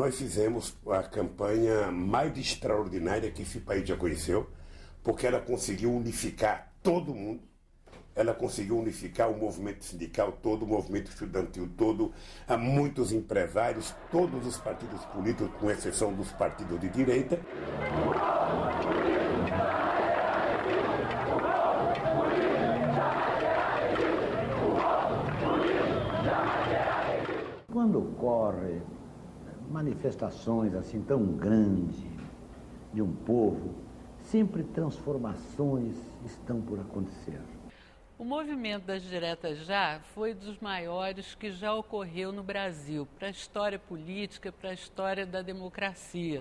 nós fizemos a campanha mais extraordinária que esse país já conheceu, porque ela conseguiu unificar todo mundo, ela conseguiu unificar o movimento sindical todo, o movimento estudantil todo, há muitos empresários, todos os partidos políticos, com exceção dos partidos de direita. Quando ocorrem manifestações assim tão grandes de um povo, sempre transformações estão por acontecer. O movimento das diretas já foi dos maiores que já ocorreu no Brasil, para a história política, para a história da democracia.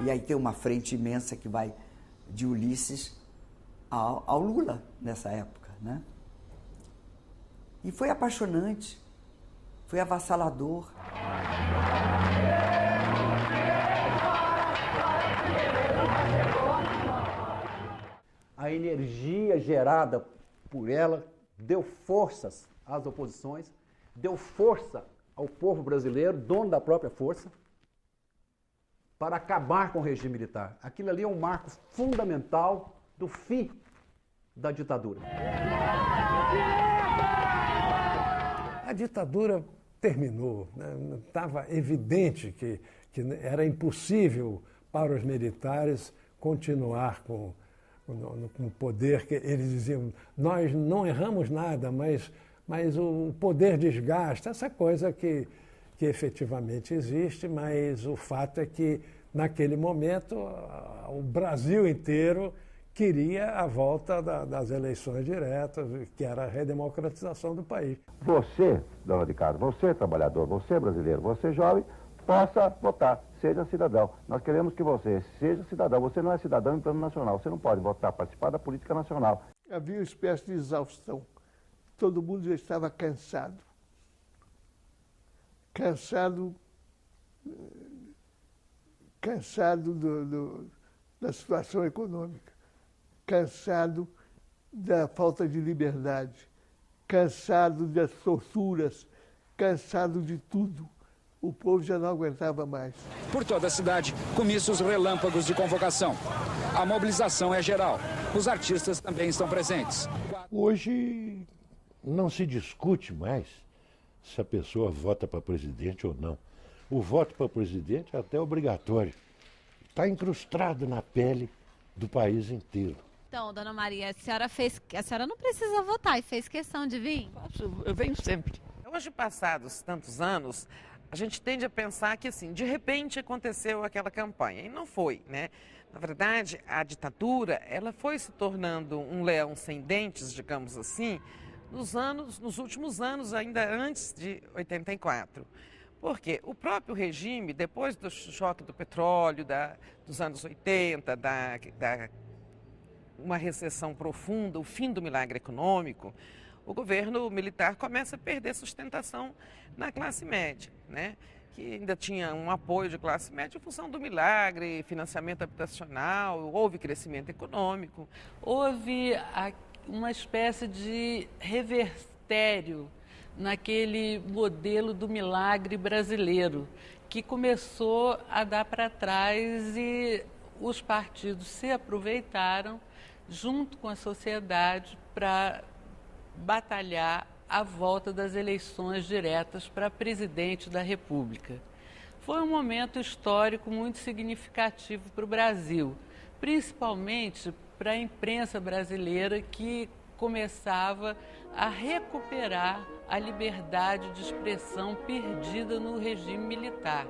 E aí tem uma frente imensa que vai de Ulisses ao Lula nessa época, né? E foi apaixonante, foi avassalador. A energia gerada por ela deu forças às oposições, deu força ao povo brasileiro, dono da própria força, para acabar com o regime militar. Aquilo ali é um marco fundamental do fim da ditadura. A ditadura terminou, né? Estava evidente que era impossível para os militares continuar com o poder, que eles diziam, nós não erramos nada, mas o poder desgasta, essa coisa que efetivamente existe, mas o fato é que, naquele momento, o Brasil inteiro queria a volta das eleições diretas, que era a redemocratização do país. Você, dona de casa, você trabalhador, você brasileiro, você jovem, possa votar, seja cidadão. Nós queremos que você seja cidadão. Você não é cidadão em plano nacional, você não pode votar, participar da política nacional. Havia uma espécie de exaustão. Todo mundo já estava cansado. Cansado da situação econômica, cansado da falta de liberdade, cansado das torturas, cansado de tudo. O povo já não aguentava mais. Por toda a cidade, comícios relâmpagos de convocação. A mobilização é geral. Os artistas também estão presentes. Hoje não se discute mais se a pessoa vota para presidente ou não. O voto para presidente é até obrigatório. Está incrustado na pele do país inteiro. Então, dona Maria, a senhora não precisa votar e fez questão de vir? Eu venho sempre. Hoje, passados tantos anos, a gente tende a pensar que, assim, de repente aconteceu aquela campanha. E não foi, né? Na verdade, a ditadura, ela foi se tornando um leão sem dentes, digamos assim, nos últimos anos, ainda antes de 84. Porque o próprio regime, depois do choque do petróleo, dos anos 80, uma recessão profunda, o fim do milagre econômico, o governo militar começa a perder sustentação na classe média, né? Que ainda tinha um apoio de classe média em função do milagre, financiamento habitacional, houve crescimento econômico. Houve uma espécie de revertério naquele modelo do milagre brasileiro, que começou a dar para trás e os partidos se aproveitaram, junto com a sociedade, para batalhar a volta das eleições diretas para presidente da República. Foi um momento histórico muito significativo para o Brasil, principalmente para a imprensa brasileira, que começava a recuperar a liberdade de expressão perdida no regime militar.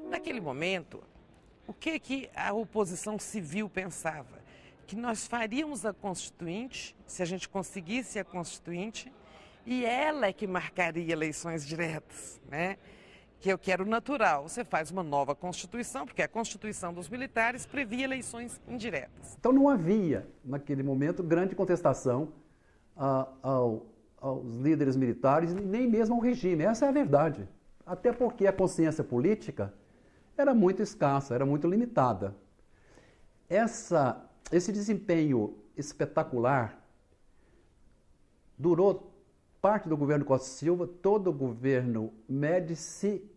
Naquele momento, o que a oposição civil pensava? Que nós faríamos a Constituinte, se a gente conseguisse a Constituinte, e ela é que marcaria eleições diretas, né? Que eu quero natural. Você faz uma nova Constituição, porque a Constituição dos militares previa eleições indiretas. Então não havia, naquele momento, grande contestação aos líderes militares, nem mesmo ao regime. Essa é a verdade. Até porque a consciência política era muito escassa, era muito limitada. Esse desempenho espetacular durou parte do governo Costa e Silva, todo o governo Médici,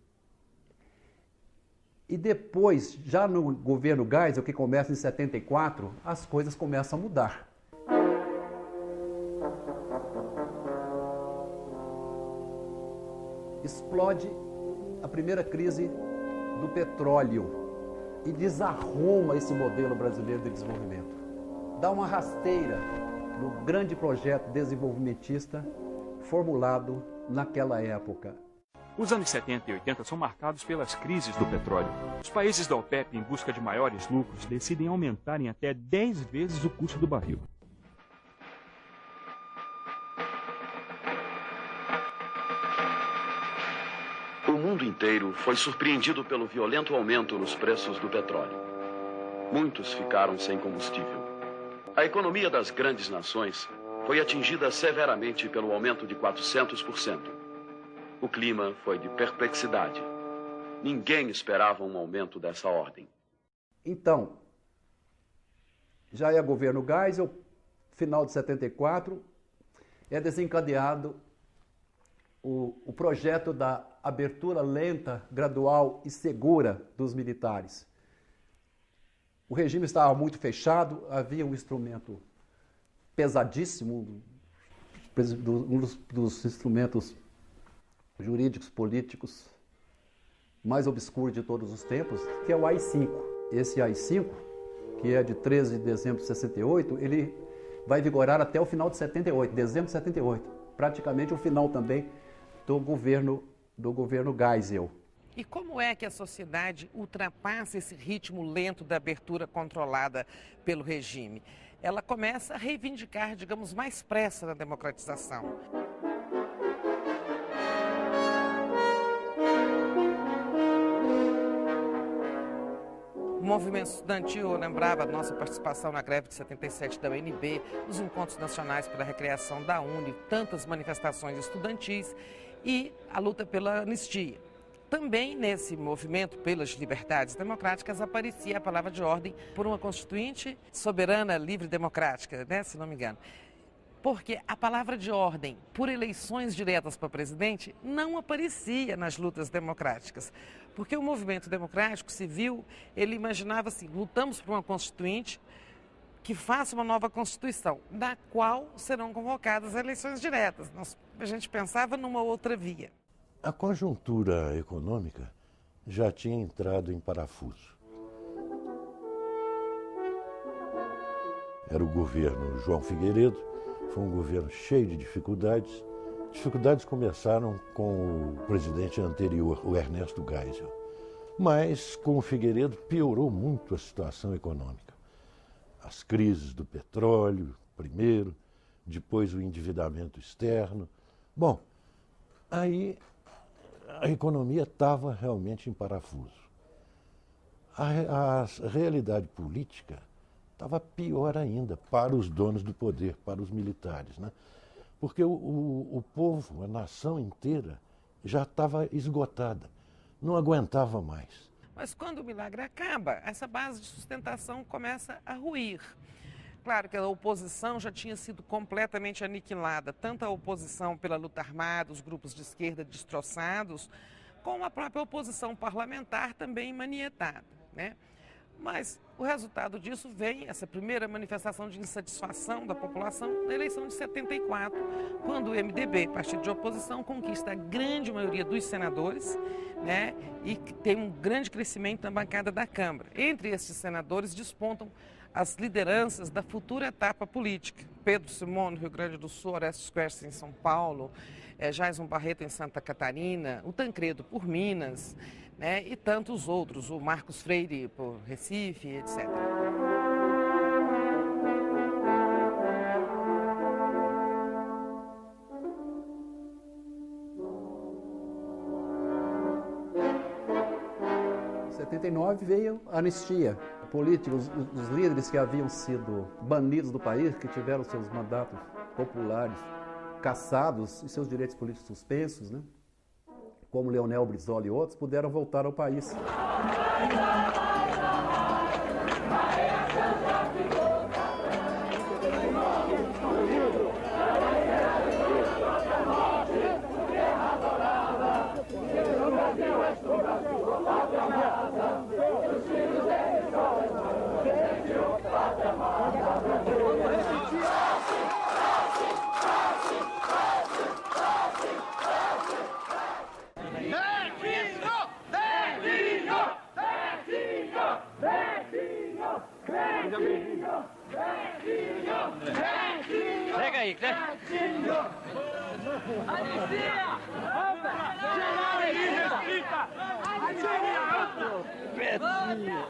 e depois, já no governo Geisel, que começa em 74, as coisas começam a mudar. Explode a primeira crise do petróleo e desarruma esse modelo brasileiro de desenvolvimento. Dá uma rasteira no grande projeto desenvolvimentista formulado naquela época. Os anos 70 e 80 são marcados pelas crises do petróleo. Os países da OPEP, em busca de maiores lucros, decidem aumentar em até 10 vezes o custo do barril. O mundo inteiro foi surpreendido pelo violento aumento nos preços do petróleo. Muitos ficaram sem combustível. A economia das grandes nações foi atingida severamente pelo aumento de 400%. O clima foi de perplexidade. Ninguém esperava um aumento dessa ordem. Então, já é governo Geisel, final de 74, é desencadeado o projeto da abertura lenta, gradual e segura dos militares. O regime estava muito fechado, havia um instrumento pesadíssimo, um dos instrumentos jurídicos, políticos mais obscuros de todos os tempos, que é o AI-5. Esse AI-5, que é de 13 de dezembro de 68, ele vai vigorar até o final de 78, dezembro de 78, praticamente o final também do governo Geisel. E como é que a sociedade ultrapassa esse ritmo lento da abertura controlada pelo regime? Ela começa a reivindicar, digamos, mais pressa na democratização. O movimento estudantil, eu lembrava da nossa participação na greve de 77 da UNB, os encontros nacionais pela recriação da UNE, tantas manifestações estudantis e a luta pela anistia. Também nesse movimento pelas liberdades democráticas aparecia a palavra de ordem por uma constituinte soberana, livre e democrática, né, se não me engano. Porque a palavra de ordem por eleições diretas para presidente não aparecia nas lutas democráticas. Porque o movimento democrático civil, ele imaginava assim, lutamos por uma constituinte que faça uma nova Constituição, da qual serão convocadas eleições diretas. A gente pensava numa outra via. A conjuntura econômica já tinha entrado em parafuso. Era o governo João Figueiredo, foi um governo cheio de dificuldades. Dificuldades começaram com o presidente anterior, o Ernesto Geisel. Mas com o Figueiredo piorou muito a situação econômica. As crises do petróleo, primeiro, depois o endividamento externo. Bom, aí a economia estava realmente em parafuso. A realidade política estava pior ainda para os donos do poder, para os militares, né? Porque o povo, a nação inteira, já estava esgotada, não aguentava mais. Mas quando o milagre acaba, essa base de sustentação começa a ruir. Claro que a oposição já tinha sido completamente aniquilada, tanto a oposição pela luta armada, os grupos de esquerda destroçados, como a própria oposição parlamentar também manietada, né? Mas o resultado disso vem, essa primeira manifestação de insatisfação da população na eleição de 74, quando o MDB, partido de oposição, conquista a grande maioria dos senadores, né, e tem um grande crescimento na bancada da Câmara. Entre esses senadores despontam as lideranças da futura etapa política. Pedro Simão, no Rio Grande do Sul, Orestes Quercia, em São Paulo, Jaison Barreto, em Santa Catarina, o Tancredo por Minas, né, e tantos outros, o Marcos Freire por Recife, etc. Em 79 veio a anistia. Políticos, os líderes que haviam sido banidos do país, que tiveram seus mandatos populares cassados e seus direitos políticos suspensos, né, como Leonel Brizola e outros, puderam voltar ao país. Pega aí, né? Anistia! Betinho!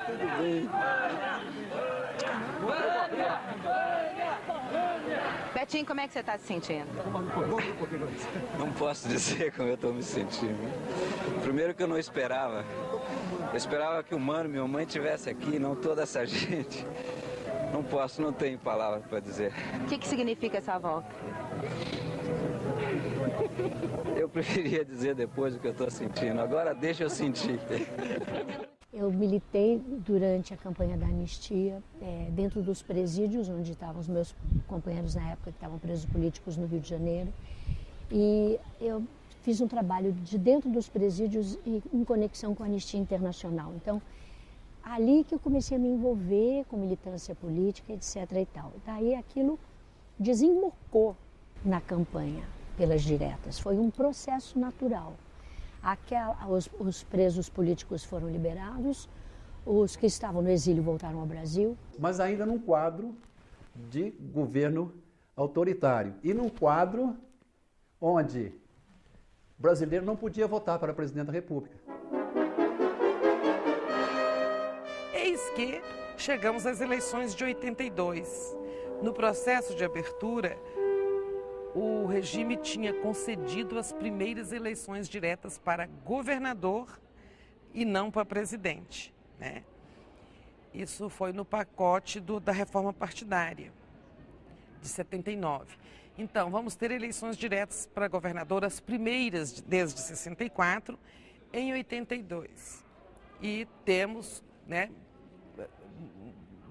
Tudo bem. Betinho, como é que você está se sentindo? Não posso dizer como eu estou me sentindo. Primeiro que eu não esperava. Eu esperava que o Mano e minha mãe estivesse aqui, não toda essa gente. Não posso, não tenho palavras para dizer. O que significa essa volta? Eu preferia dizer depois o que eu estou sentindo. Agora deixa eu sentir. Eu militei durante a campanha da anistia, dentro dos presídios, onde estavam os meus companheiros na época, que estavam presos políticos no Rio de Janeiro. E eu fiz um trabalho de dentro dos presídios e em conexão com a Anistia Internacional. Então, ali que eu comecei a me envolver com militância política, etc. e tal. Daí aquilo desembocou na campanha pelas diretas. Foi um processo natural. Os presos políticos foram liberados, os que estavam no exílio voltaram ao Brasil. Mas ainda num quadro de governo autoritário e num quadro onde o brasileiro não podia votar para presidente da República. Eis que chegamos às eleições de 82. No processo de abertura, o regime tinha concedido as primeiras eleições diretas para governador e não para presidente, né? Isso foi no pacote da reforma partidária de 79. Então, vamos ter eleições diretas para governador, as primeiras desde 64, em 82. E temos, né,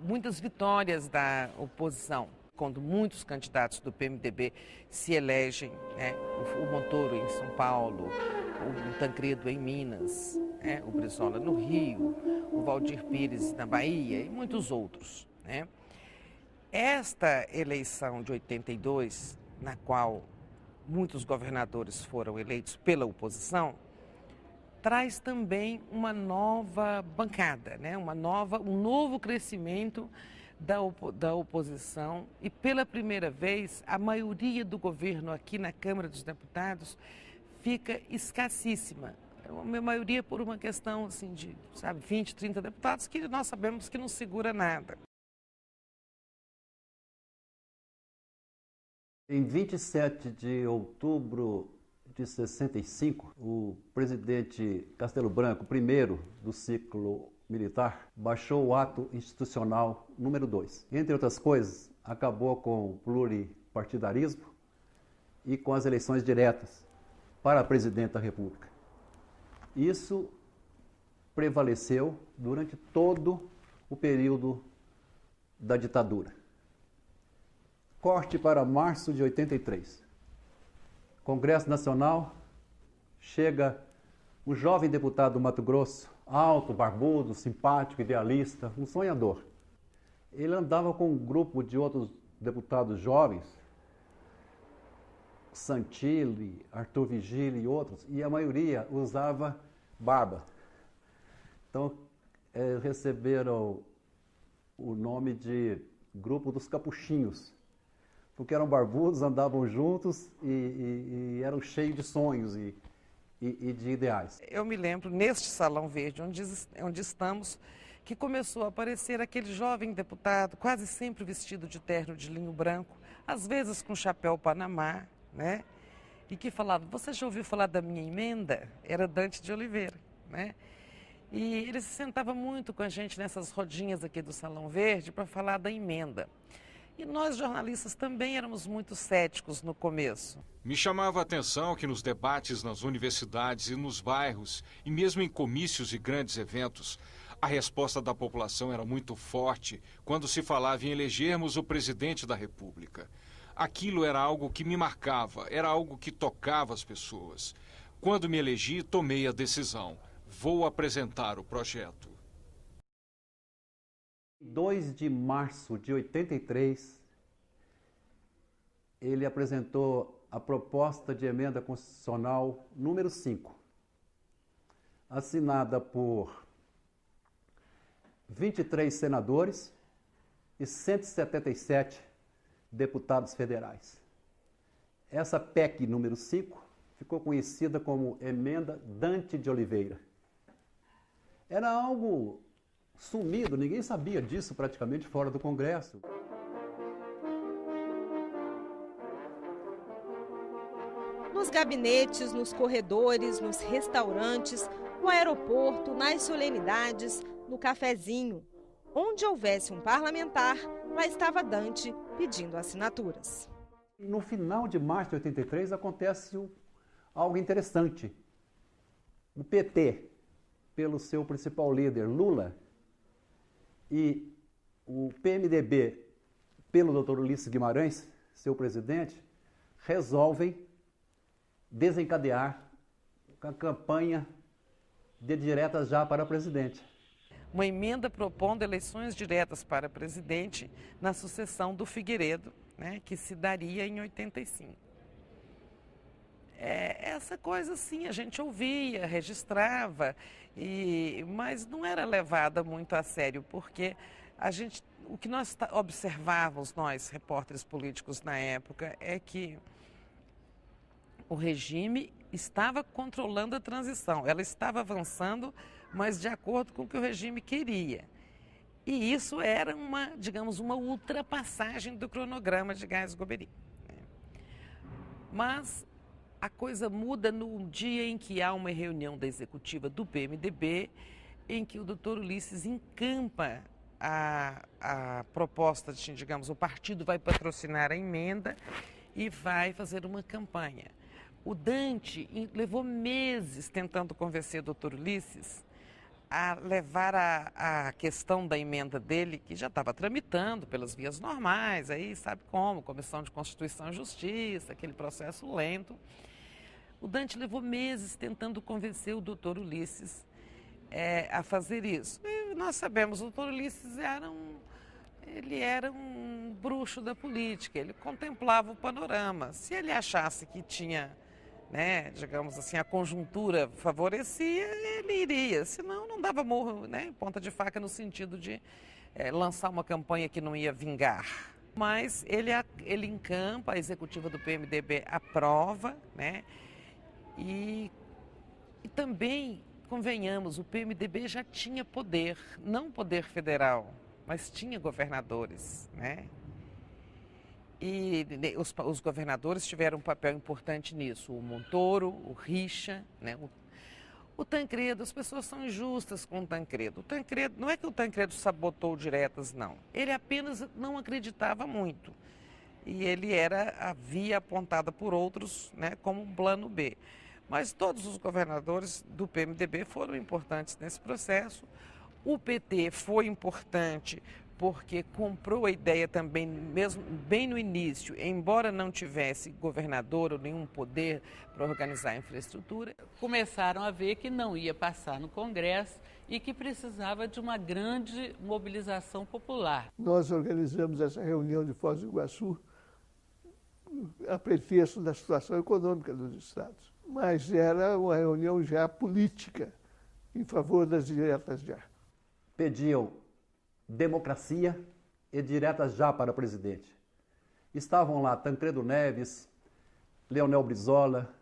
muitas vitórias da oposição, quando muitos candidatos do PMDB se elegem, né? O Montoro em São Paulo, o Tancredo em Minas, né? O Brizola no Rio, o Valdir Pires na Bahia e muitos outros, né? Esta eleição de 82, na qual muitos governadores foram eleitos pela oposição, traz também uma nova bancada, né? Um novo crescimento da oposição e, pela primeira vez, a maioria do governo aqui na Câmara dos Deputados fica escassíssima. A maioria por uma questão assim, de 20, 30 deputados, que nós sabemos que não segura nada. Em 27 de outubro de 65, o presidente Castelo Branco, primeiro do ciclo militar, baixou o ato institucional número 2. Entre outras coisas, acabou com o pluripartidarismo e com as eleições diretas para presidente da República. Isso prevaleceu durante todo o período da ditadura. Corte para março de 83. Congresso Nacional, chega um jovem deputado do Mato Grosso, alto, barbudo, simpático, idealista, um sonhador. Ele andava com um grupo de outros deputados jovens, Santilli, Arthur Vigílio e outros, e a maioria usava barba. Então, receberam o nome de Grupo dos Capuchinhos, porque eram barbudos, andavam juntos e eram cheios de sonhos e de ideais. Eu me lembro, neste Salão Verde, onde estamos, que começou a aparecer aquele jovem deputado, quase sempre vestido de terno de linho branco, às vezes com chapéu Panamá, né? E que falava: você já ouviu falar da minha emenda? Era Dante de Oliveira, né? E ele se sentava muito com a gente nessas rodinhas aqui do Salão Verde para falar da emenda. E nós, jornalistas, também éramos muito céticos no começo. Me chamava a atenção que nos debates nas universidades e nos bairros, e mesmo em comícios e grandes eventos, a resposta da população era muito forte quando se falava em elegermos o presidente da República. Aquilo era algo que me marcava, era algo que tocava as pessoas. Quando me elegi, tomei a decisão. Vou apresentar o projeto. 2 de março de 83, ele apresentou a proposta de emenda constitucional número 5, assinada por 23 senadores e 177 deputados federais. Essa PEC número 5 ficou conhecida como Emenda Dante de Oliveira. Era algo sumido, ninguém sabia disso praticamente fora do Congresso. Nos gabinetes, nos corredores, nos restaurantes, no aeroporto, nas solenidades, no cafezinho. Onde houvesse um parlamentar, lá estava Dante pedindo assinaturas. No final de março de 83 acontece algo interessante. O PT, pelo seu principal líder, Lula, e o PMDB, pelo Dr. Ulisses Guimarães, seu presidente, resolvem desencadear a campanha de diretas já para presidente. Uma emenda propondo eleições diretas para presidente na sucessão do Figueiredo, né, que se daria em 85. Essa coisa assim, a gente ouvia, registrava, mas não era levada muito a sério, porque o que nós observávamos, nós, repórteres políticos na época, é que o regime estava controlando a transição, ela estava avançando, mas de acordo com o que o regime queria. E isso era uma ultrapassagem do cronograma de Gás Goberi. Mas a coisa muda no dia em que há uma reunião da executiva do PMDB, em que o doutor Ulisses encampa a proposta, o partido vai patrocinar a emenda e vai fazer uma campanha. O Dante levou meses tentando convencer o doutor Ulisses a levar a questão da emenda dele, que já estava tramitando pelas vias normais, aí sabe como, Comissão de Constituição e Justiça, aquele processo lento. O Dante levou meses tentando convencer o doutor Ulisses a fazer isso. E nós sabemos, o doutor Ulisses ele era um bruxo da política, ele contemplava o panorama. Se ele achasse que tinha, a conjuntura favorecia, ele iria. Senão, não dava morro, ponta de faca no sentido de lançar uma campanha que não ia vingar. Mas ele encampa, a executiva do PMDB aprova, e também, convenhamos, o PMDB já tinha poder, não poder federal, mas tinha governadores, E os governadores tiveram um papel importante nisso. O Montoro, o Richa, o Tancredo. As pessoas são injustas com o Tancredo. Não é que o Tancredo sabotou diretas, não. Ele apenas não acreditava muito. E ele era a via apontada por outros, como um plano B. Mas todos os governadores do PMDB foram importantes nesse processo. O PT foi importante porque comprou a ideia também, mesmo bem no início, embora não tivesse governador ou nenhum poder para organizar a infraestrutura. Começaram a ver que não ia passar no Congresso e que precisava de uma grande mobilização popular. Nós organizamos essa reunião de Foz do Iguaçu a pretexto da situação econômica dos estados, mas era uma reunião já política em favor das diretas já. Pediam democracia e diretas já para o presidente. Estavam lá Tancredo Neves, Leonel Brizola,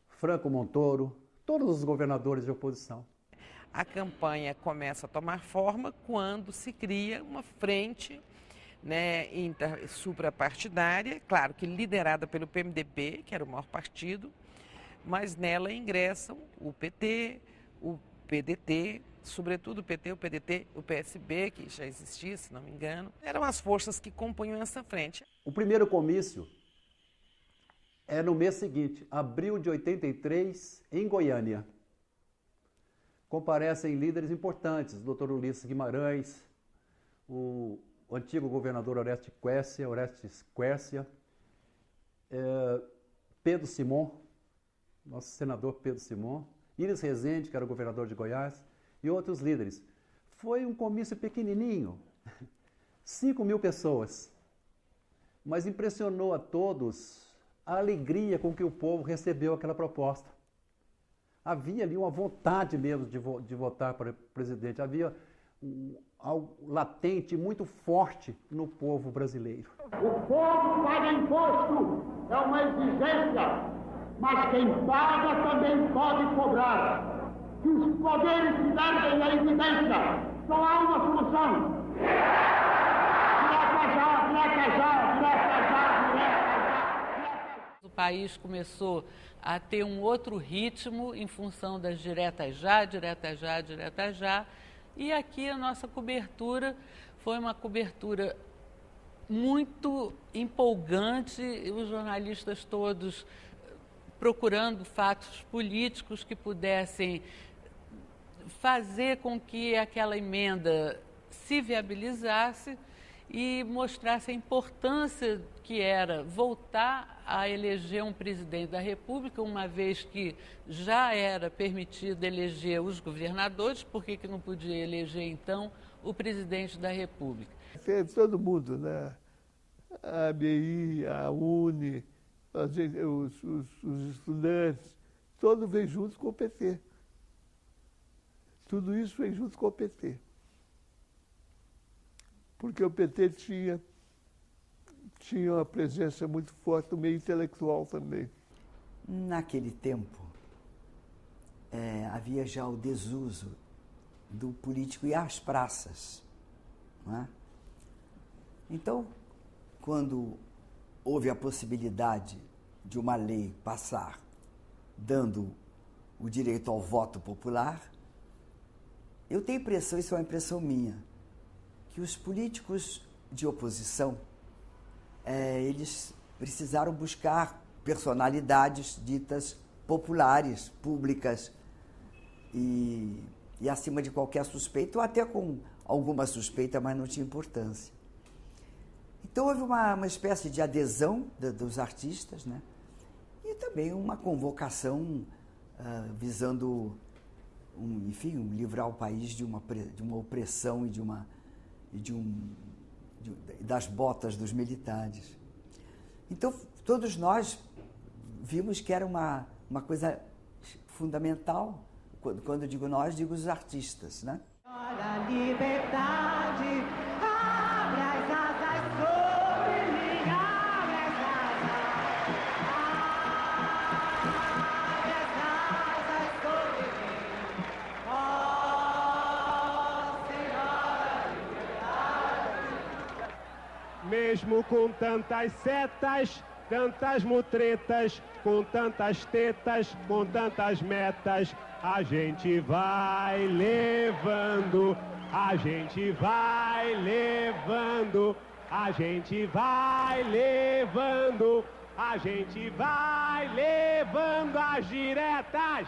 Franco Montoro, todos os governadores de oposição. A campanha começa a tomar forma quando se cria uma frente suprapartidária, claro que liderada pelo PMDB, que era o maior partido, mas nela ingressam o PT, o PDT, sobretudo o PT, o PDT, o PSB, que já existia, se não me engano, eram as forças que compunham essa frente. O primeiro comício é no mês seguinte, abril de 83, em Goiânia. Comparecem líderes importantes, o Dr. Ulisses Guimarães, o antigo governador Orestes Quércia, Pedro Simon, nosso senador Pedro Simon, Íris Rezende, que era o governador de Goiás, e outros líderes. Foi um comício pequenininho, 5.000 pessoas, mas impressionou a todos a alegria com que o povo recebeu aquela proposta. Havia ali uma vontade mesmo de votar para o presidente, havia algo latente, muito forte no povo brasileiro. O povo paga imposto, é uma exigência, mas quem paga também pode cobrar. Que os poderes se larguem a evidência, só há uma solução. O país começou a ter um outro ritmo em função das diretas já, e aqui a nossa cobertura foi uma cobertura muito empolgante, os jornalistas todos procurando fatos políticos que pudessem fazer com que aquela emenda se viabilizasse e mostrasse a importância que era voltar a eleger um presidente da República, uma vez que já era permitido eleger os governadores, por que não podia eleger, então, o presidente da República? Todo mundo, né? A ABI, a UNE, os estudantes, todo veio junto com o PT. Tudo isso veio junto com o PT. Porque o PT tinha uma presença muito forte no meio intelectual também. Naquele tempo, havia já o desuso do político ir às praças. Não é? Então, quando houve a possibilidade de uma lei passar dando o direito ao voto popular, eu tenho a impressão, isso é uma impressão minha, que os políticos de oposição, eles precisaram buscar personalidades ditas populares, públicas, e acima de qualquer suspeita, ou até com alguma suspeita, mas não tinha importância. Então houve uma espécie de adesão dos artistas, né? E também uma convocação visando, livrar o país de uma opressão e das botas dos militares. Então, todos nós vimos que era uma coisa fundamental. Quando digo nós, digo os artistas, né? Olha a liberdade, abre as asas sobre mim, abre as asas, sobre mim, ó Senhora liberdade. Mesmo com tantas setas, tantas mutretas, com tantas tetas, com tantas metas, a gente vai levando, a gente vai levando, a gente vai levando, a gente vai levando as diretas.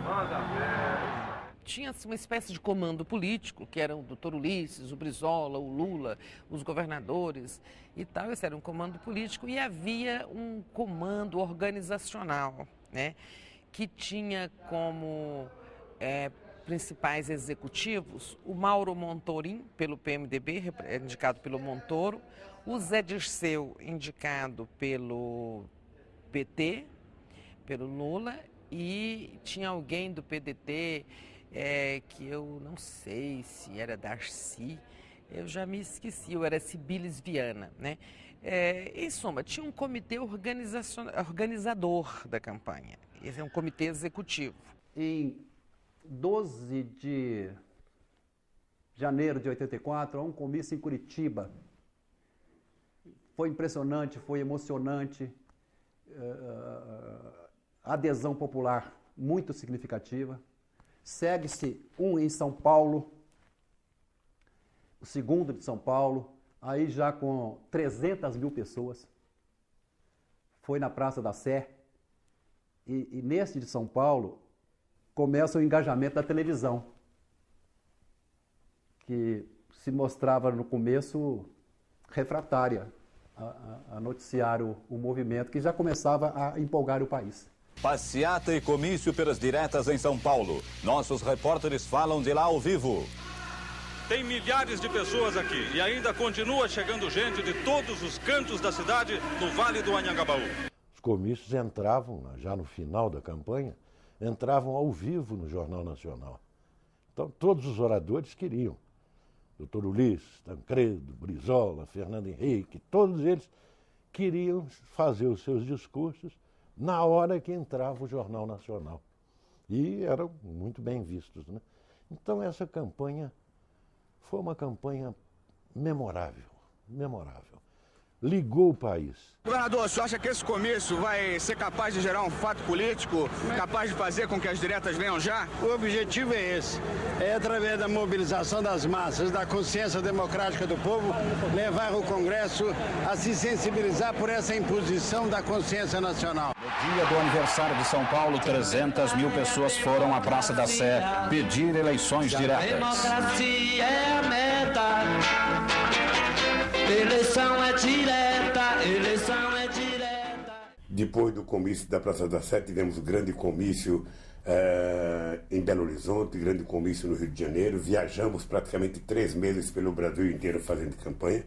Manda ver. Tinha-se uma espécie de comando político, que eram o doutor Ulisses, o Brizola, o Lula, os governadores e tal. Esse era um comando político e havia um comando organizacional, né? Que tinha como principais executivos o Mauro Montorim, pelo PMDB, indicado pelo Montoro, o Zé Dirceu, indicado pelo PT, pelo Lula, e tinha alguém do PDT, que eu não sei se era Darcy, eu já me esqueci, ou era Cibilis Viana, né? Em suma, tinha um comitê organizador da campanha. Esse é um comitê executivo. Em 12 de janeiro de 84, há um comício em Curitiba. Foi impressionante, foi emocionante, a adesão popular muito significativa. Segue-se um em São Paulo, o segundo de São Paulo, aí já com 300 mil pessoas. Foi na Praça da Sé. E nesse de São Paulo começa o engajamento da televisão, que se mostrava no começo refratária a noticiar o movimento que já começava a empolgar o país. Passeata e comício pelas diretas em São Paulo. Nossos repórteres falam de lá ao vivo. Tem milhares de pessoas aqui e ainda continua chegando gente de todos os cantos da cidade no Vale do Anhangabaú. Os comícios entravam, já no final da campanha, entravam ao vivo no Jornal Nacional. Então todos os oradores queriam. Doutor Ulisses, Tancredo, Brizola, Fernando Henrique, todos eles queriam fazer os seus discursos na hora que entrava o Jornal Nacional. E eram muito bem vistos, né? Então essa campanha foi uma campanha memorável, memorável. Ligou o país. Governador, o senhor acha que esse comício vai ser capaz de gerar um fato político, capaz de fazer com que as diretas venham já? O objetivo é esse, é através da mobilização das massas, da consciência democrática do povo, levar o Congresso a se sensibilizar por essa imposição da consciência nacional. No dia do aniversário de São Paulo, 300 mil pessoas foram à Praça da Sé pedir eleições diretas. Democracia é a meta. Eleição é direta, eleição é direta. Depois do comício da Praça da Sé, tivemos um grande comício em Belo Horizonte, grande comício no Rio de Janeiro. Viajamos praticamente 3 meses pelo Brasil inteiro fazendo campanha.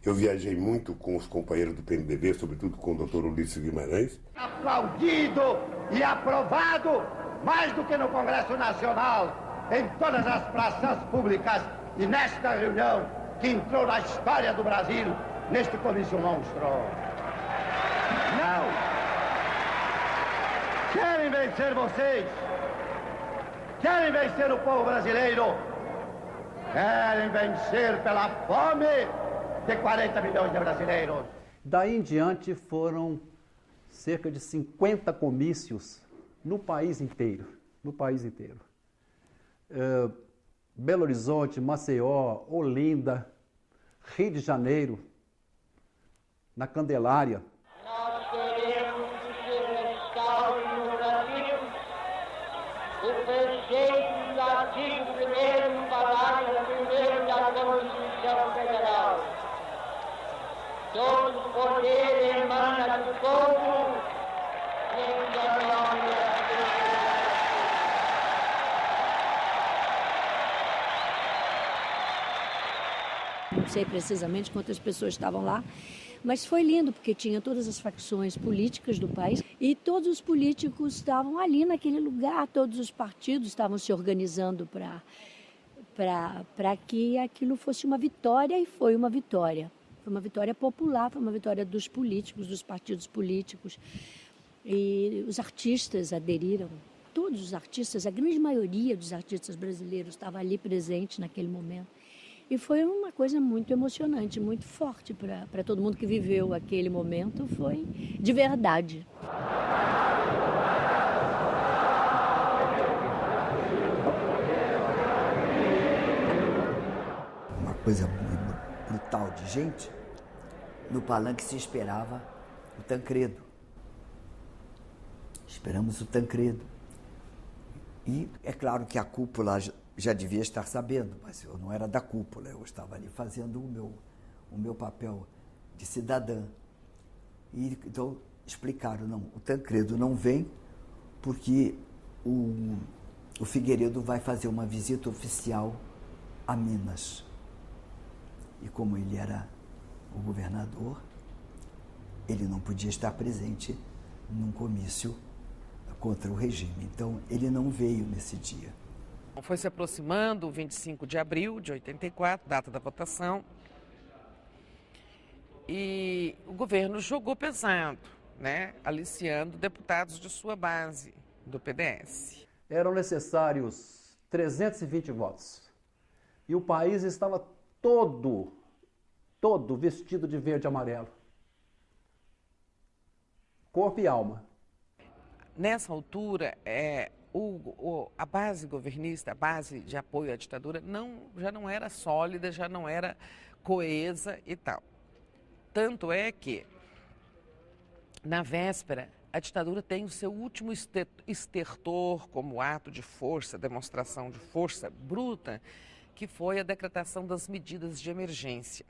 Eu viajei muito com os companheiros do PMDB, sobretudo com o Dr. Ulisses Guimarães. Aplaudido e aprovado, mais do que no Congresso Nacional, em todas as praças públicas e nesta reunião que entrou na história do Brasil, neste comício monstro. Não! Querem vencer vocês? Querem vencer o povo brasileiro? Querem vencer pela fome de 40 milhões de brasileiros? Daí em diante foram cerca de 50 comícios no país inteiro. No país inteiro. Belo Horizonte, Maceió, Olinda, Rio de Janeiro, na Candelária. Nós queremos que se restaure no Brasil o preceito do artigo 1º, parágrafo 1º da Constituição Federal. Todo poder emana do povo e em nome da Não sei precisamente quantas pessoas estavam lá, mas foi lindo, porque tinha todas as facções políticas do país e todos os políticos estavam ali naquele lugar, todos os partidos estavam se organizando para que aquilo fosse uma vitória, e foi uma vitória. Foi uma vitória popular, foi uma vitória dos políticos, dos partidos políticos. E os artistas aderiram, todos os artistas, a grande maioria dos artistas brasileiros estava ali presente naquele momento. E foi uma coisa muito emocionante, muito forte para todo mundo que viveu aquele momento, foi de verdade. Uma coisa brutal de gente. No palanque se esperava o Tancredo. Esperamos o Tancredo. E é claro que a cúpula já devia estar sabendo, mas eu não era da cúpula, eu estava ali fazendo o meu papel de cidadã. E então explicaram, não, o Tancredo não vem porque o Figueiredo vai fazer uma visita oficial a Minas. E como ele era o governador, ele não podia estar presente num comício contra o regime. Então, ele não veio nesse dia. Foi se aproximando o 25 de abril de 84, data da votação, e o governo jogou pesado, né, aliciando deputados de sua base, do PDS. Eram necessários 320 votos. E o país estava todo vestido de verde e amarelo. Corpo e alma. Nessa altura, a base governista, a base de apoio à ditadura, já não era sólida, já não era coesa e tal. Tanto é que, na véspera, a ditadura tem o seu último estertor como ato de força, demonstração de força bruta, que foi a decretação das medidas de emergência.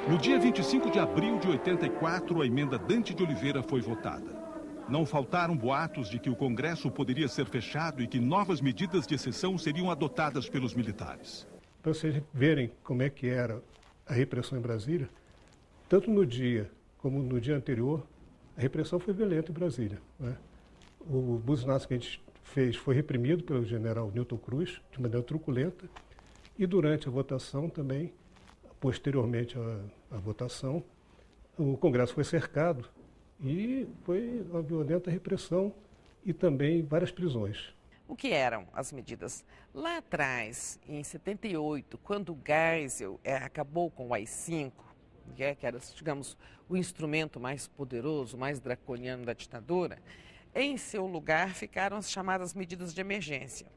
No dia 25 de abril de 84, a emenda Dante de Oliveira foi votada. Não faltaram boatos de que o Congresso poderia ser fechado e que novas medidas de exceção seriam adotadas pelos militares. Para vocês verem como é que era a repressão em Brasília, tanto no dia como no dia anterior, a repressão foi violenta em Brasília, né? O buzinaço que a gente fez foi reprimido pelo general Newton Cruz, de maneira truculenta, e durante a votação também, posteriormente à votação, o Congresso foi cercado e foi uma violenta repressão e também várias prisões. O que eram as medidas? Lá atrás, em 78, quando o Geisel acabou com o AI-5, que era, digamos, o instrumento mais poderoso, mais draconiano da ditadura, em seu lugar ficaram as chamadas medidas de emergência.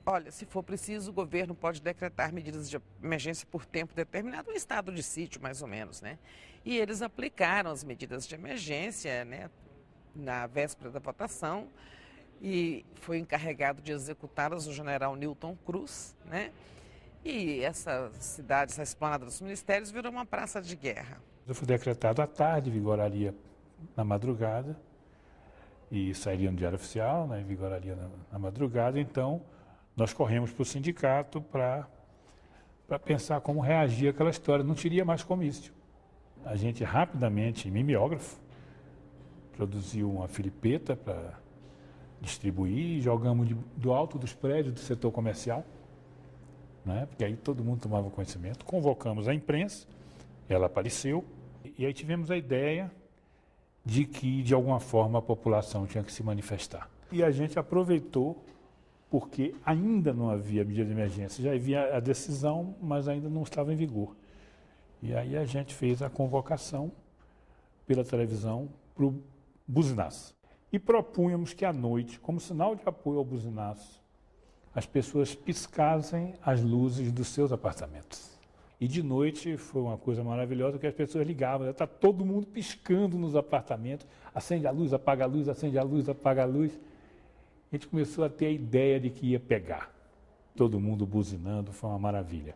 Olha, se for preciso, o governo pode decretar medidas de emergência por tempo determinado, um estado de sítio, mais ou menos, né? E eles aplicaram as medidas de emergência, né, na véspera da votação, e foi encarregado de executá-las o general Newton Cruz, né? E essa cidade, essa esplanada dos ministérios, virou uma praça de guerra. Foi decretado à tarde, vigoraria na madrugada, e sairia no Diário Oficial, né, vigoraria na madrugada, então nós corremos para o sindicato para pensar como reagir àquela história. Não teria mais comício. A gente rapidamente, mimeógrafo, produziu uma filipeta para distribuir, jogamos do alto dos prédios do setor comercial, né, porque aí todo mundo tomava conhecimento. Convocamos a imprensa, ela apareceu, e aí tivemos a ideia de que, de alguma forma, a população tinha que se manifestar. E a gente aproveitou, porque ainda não havia medida de emergência, já havia a decisão, mas ainda não estava em vigor. E aí a gente fez a convocação pela televisão para o buzinaço. E propunhamos que à noite, como sinal de apoio ao buzinaço, as pessoas piscassem as luzes dos seus apartamentos. E de noite foi uma coisa maravilhosa, que as pessoas ligavam, está todo mundo piscando nos apartamentos, acende a luz, apaga a luz, acende a luz, apaga a luz. A gente começou a ter a ideia de que ia pegar. Todo mundo buzinando, foi uma maravilha.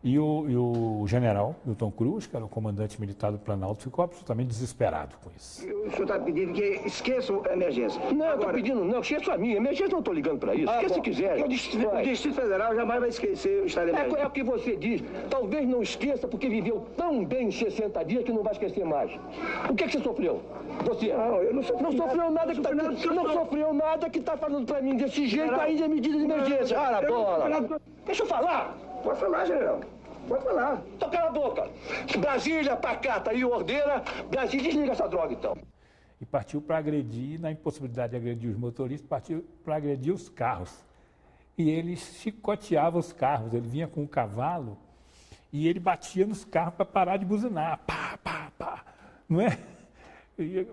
E o general Newton Cruz, que era o comandante militar do Planalto, ficou absolutamente desesperado com isso. O senhor está pedindo que esqueçam a emergência? Não, eu estou pedindo, não, esqueça a minha. Emergência não estou ligando para isso. Esqueça se quiser. O Distrito Federal jamais vai esquecer o estado de emergência. É o que você diz. Talvez não esqueça porque viveu tão bem em 60 dias que não vai esquecer mais. O que você sofreu? Você? Não, eu não sofreu nada que não sofreu nada que está falando para mim desse jeito ainda é medida de emergência. Para a bola. Deixa eu falar. Pode falar, general. Pode falar. Então cala a boca. Brasília, pacata e ordeira. Brasília, desliga essa droga, então. E partiu para agredir, na impossibilidade de agredir os motoristas, partiu para agredir os carros. E ele chicoteava os carros. Ele vinha com um cavalo e ele batia nos carros para parar de buzinar. Pá, pá, pá. Não é?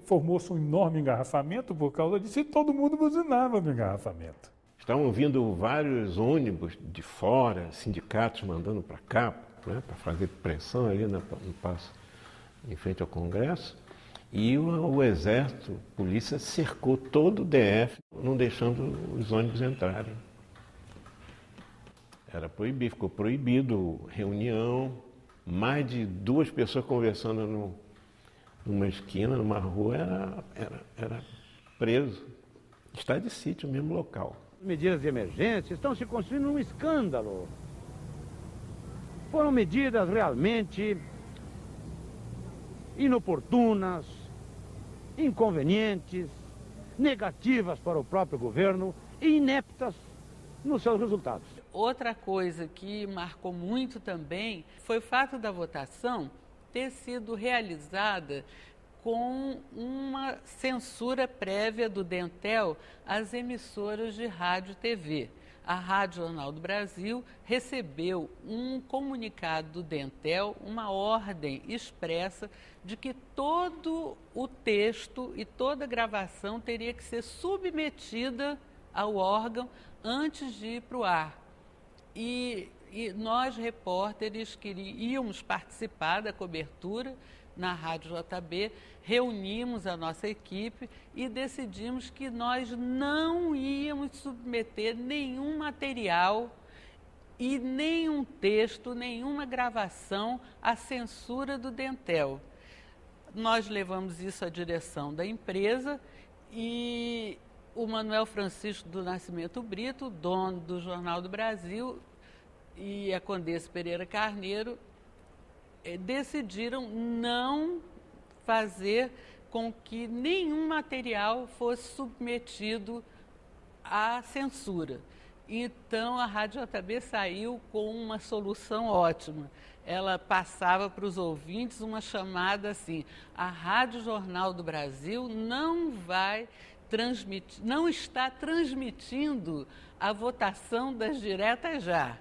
Formou-se um enorme engarrafamento por causa disso e todo mundo buzinava no engarrafamento. Estavam vindo vários ônibus de fora, sindicatos mandando para cá, né, para fazer pressão ali no passo em frente ao Congresso. E o Exército, a polícia, cercou todo o DF, não deixando os ônibus entrarem. Era proibido, ficou proibido reunião, mais de 2 pessoas conversando numa esquina, numa rua, era preso. Estado de sítio, no mesmo local. Medidas de emergência estão se construindo um escândalo. Foram medidas realmente inoportunas, inconvenientes, negativas para o próprio governo e ineptas nos seus resultados. Outra coisa que marcou muito também foi o fato da votação ter sido realizada com uma censura prévia do Dentel às emissoras de rádio e TV. a Rádio Jornal do Brasil recebeu um comunicado do Dentel, uma ordem expressa de que todo o texto e toda a gravação teria que ser submetida ao órgão antes de ir para o ar. E nós, repórteres, íamos participar da cobertura na Rádio JB, reunimos a nossa equipe e decidimos que nós não íamos submeter nenhum material e nenhum texto, nenhuma gravação à censura do Dentel. Nós levamos isso à direção da empresa e o Manuel Francisco do Nascimento Brito, dono do Jornal do Brasil, e a Condessa Pereira Carneiro decidiram não fazer com que nenhum material fosse submetido à censura. Então, a Rádio JB saiu com uma solução ótima. Ela passava para os ouvintes uma chamada assim: a Rádio Jornal do Brasil não está transmitindo a votação das diretas já.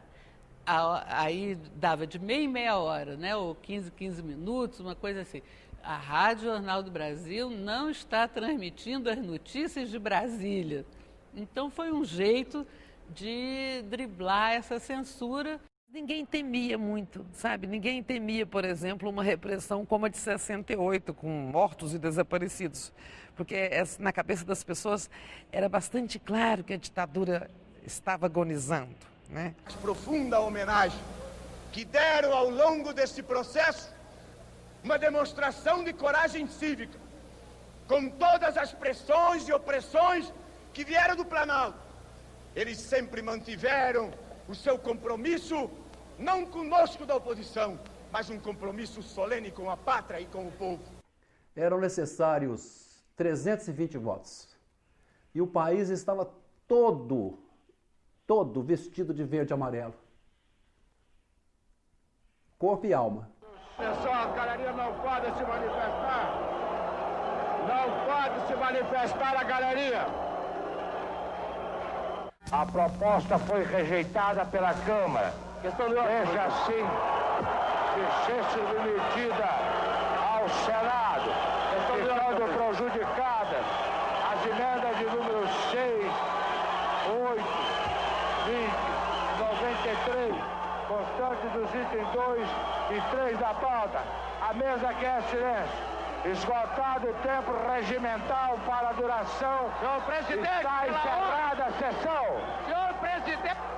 Aí dava de meia em meia hora, né? Ou 15 minutos, uma coisa assim. A Rádio Jornal do Brasil não está transmitindo as notícias de Brasília. Então foi um jeito de driblar essa censura. Ninguém temia muito, sabe? Ninguém temia, por exemplo, uma repressão como a de 68, com mortos e desaparecidos. Porque na cabeça das pessoas era bastante claro que a ditadura estava agonizando. Né? Profunda homenagem que deram ao longo desse processo uma demonstração de coragem cívica, com todas as pressões e opressões que vieram do Planalto. Eles sempre mantiveram o seu compromisso, não conosco da oposição, mas um compromisso solene com a pátria e com o povo. Eram necessários 320 votos. E o país estava todo vestido de verde e amarelo. Corpo e alma. Pessoal, a galeria não pode se manifestar. Não pode se manifestar a galeria. A proposta foi rejeitada pela Câmara. Deixa assim que ser submetida ao Senado. Estando prejudicadas as emendas de número 6, 8, 20, 93, constante dos itens 2 e 3 da pauta. A mesa quer silêncio. Esgotado o tempo regimental para a duração. Senhor presidente, está encerrada a sessão. Senhor presidente.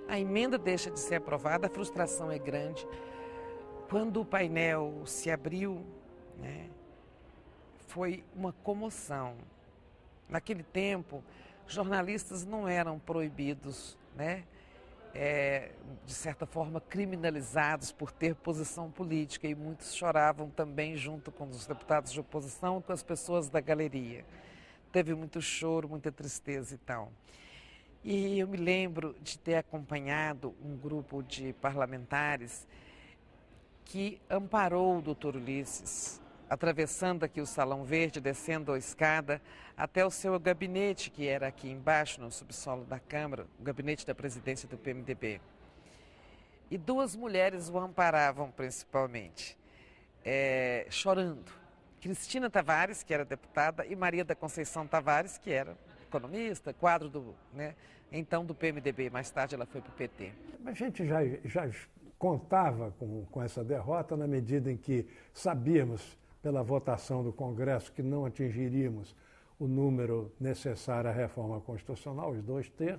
A emenda deixa de ser aprovada, a frustração é grande. Quando o painel se abriu, né, foi uma comoção. Naquele tempo, jornalistas não eram proibidos, né, de certa forma criminalizados por ter posição política, e muitos choravam também junto com os deputados de oposição e com as pessoas da galeria. Teve muito choro, muita tristeza e tal. E eu me lembro de ter acompanhado um grupo de parlamentares que amparou o doutor Ulisses, atravessando aqui o Salão Verde, descendo a escada, até o seu gabinete, que era aqui embaixo, no subsolo da Câmara, o gabinete da presidência do PMDB. E duas mulheres o amparavam, principalmente, chorando. Cristina Tavares, que era deputada, e Maria da Conceição Tavares, que era economista, quadro do, né, então do PMDB. Mais tarde ela foi para o PT. A gente já contava com essa derrota na medida em que sabíamos, pela votação do Congresso, que não atingiríamos o número necessário à reforma constitucional, os 2/3,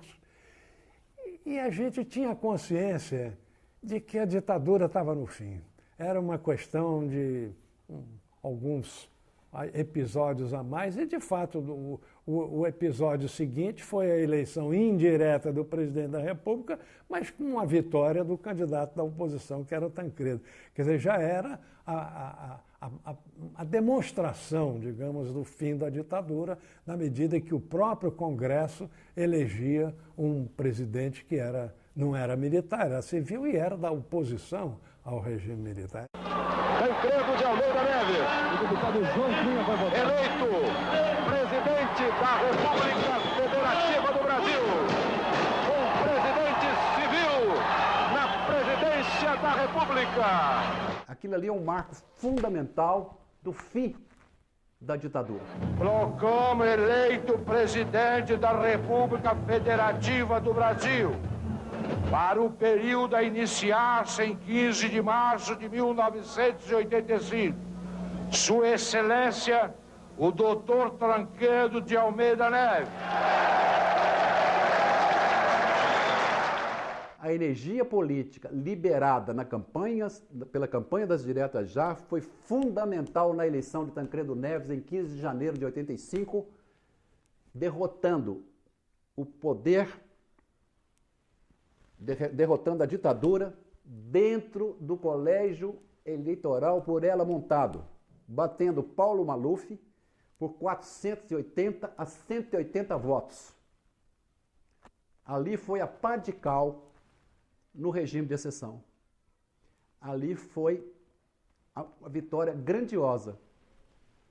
e a gente tinha consciência de que a ditadura estava no fim. Era uma questão de alguns episódios a mais, e de fato o episódio seguinte foi a eleição indireta do presidente da República, mas com a vitória do candidato da oposição, que era o Tancredo. Quer dizer, já era a demonstração, digamos, do fim da ditadura, na medida que o próprio Congresso elegia um presidente que era não era militar, era civil e era da oposição ao regime militar. Tancredo de Almeida Neves, o deputado João Cunha vai votar. Eleito presidente da República Federativa do Brasil, um presidente civil na presidência da República. Aquilo ali é um marco fundamental do fim da ditadura. Proclamo eleito presidente da República Federativa do Brasil para o período a iniciar-se em 15 de março de 1985. Sua Excelência, o Dr. Tancredo de Almeida Neves. A energia política liberada pela campanha das diretas já foi fundamental na eleição de Tancredo Neves em 15 de janeiro de 85, derrotando o poder, derrotando a ditadura dentro do colégio eleitoral por ela montado, batendo Paulo Maluf por 480 a 180 votos. Ali foi a pá de cal no regime de exceção. Ali foi a vitória grandiosa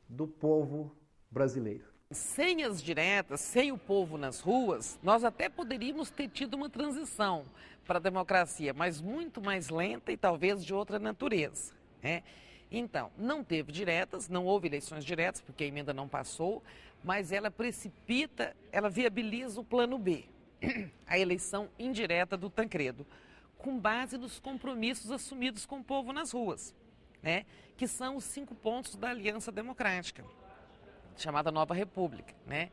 do povo brasileiro. Sem as diretas, sem o povo nas ruas, nós até poderíamos ter tido uma transição para a democracia, mas muito mais lenta e talvez de outra natureza, né? Então, não teve diretas, não houve eleições diretas, porque a emenda não passou, mas ela precipita, ela viabiliza o plano B, a eleição indireta do Tancredo, com base nos compromissos assumidos com o povo nas ruas, né? Que são os 5 pontos da Aliança Democrática, chamada Nova República, né?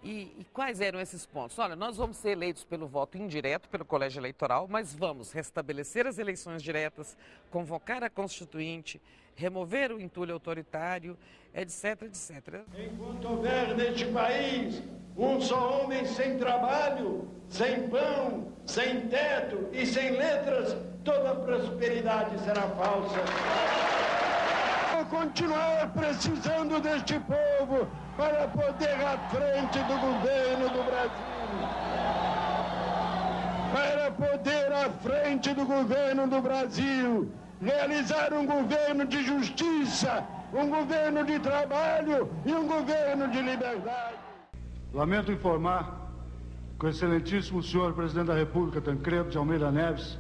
E quais eram esses pontos? Olha, nós vamos ser eleitos pelo voto indireto, pelo colégio eleitoral, mas vamos restabelecer as eleições diretas, convocar a Constituinte, remover o entulho autoritário, etc, etc. Enquanto houver neste país um só homem sem trabalho, sem pão, sem teto e sem letras, toda prosperidade será falsa. Vou continuar precisando deste povo para poder à frente do governo do Brasil. Para poder à frente do governo do Brasil, realizar um governo de justiça, um governo de trabalho e um governo de liberdade. Lamento informar que o excelentíssimo senhor presidente da República, Tancredo de Almeida Neves,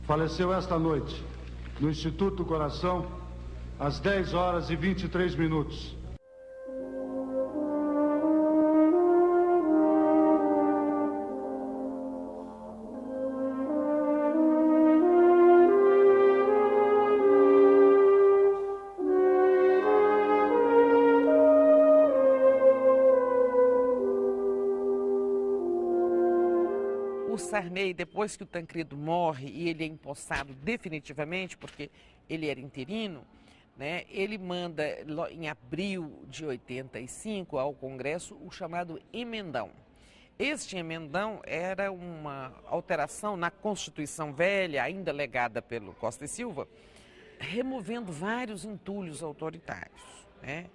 faleceu esta noite no Instituto do Coração, às 10 horas e 23 minutos. O Sarney, depois que o Tancredo morre e ele é empossado definitivamente, porque ele era interino, né, ele manda em abril de 85 ao Congresso o chamado emendão. Este emendão era uma alteração na Constituição velha, ainda legada pelo Costa e Silva, removendo vários entulhos autoritários, né?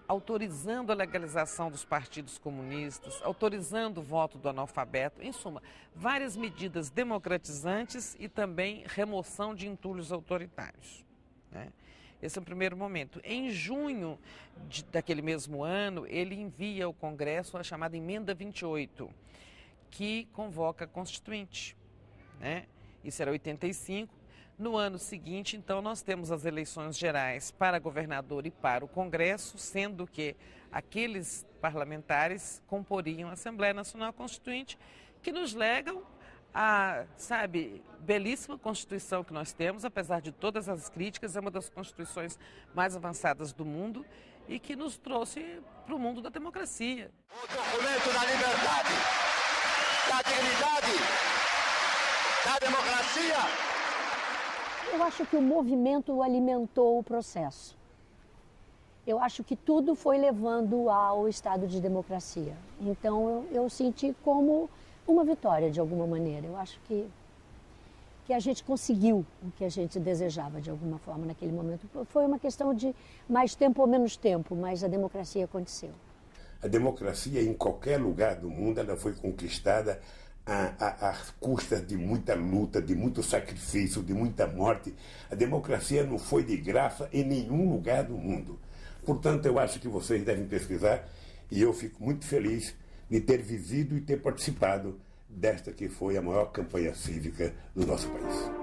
Autorizando a legalização dos partidos comunistas, autorizando o voto do analfabeto, em suma, várias medidas democratizantes e também remoção de entulhos autoritários, né? Esse é o primeiro momento. Em junho daquele mesmo ano, ele envia ao Congresso a chamada Emenda 28, que convoca a Constituinte, né? Isso era 85. No ano seguinte, então, nós temos as eleições gerais para governador e para o Congresso, sendo que aqueles parlamentares comporiam a Assembleia Nacional Constituinte, que nos legam a, belíssima Constituição que nós temos, apesar de todas as críticas, é uma das constituições mais avançadas do mundo e que nos trouxe para o mundo da democracia. O documento da liberdade, da dignidade, da democracia. Eu acho que o movimento alimentou o processo. Eu acho que tudo foi levando ao estado de democracia. Então eu senti como uma vitória de alguma maneira. Eu acho que a gente conseguiu o que a gente desejava de alguma forma naquele momento. Foi uma questão de mais tempo ou menos tempo, mas a democracia aconteceu. A democracia em qualquer lugar do mundo ela foi conquistada às custas de muita luta, de muito sacrifício, de muita morte. A democracia não foi de graça em nenhum lugar do mundo. Portanto, eu acho que vocês devem pesquisar e eu fico muito feliz de ter vivido e ter participado desta que foi a maior campanha cívica do nosso país.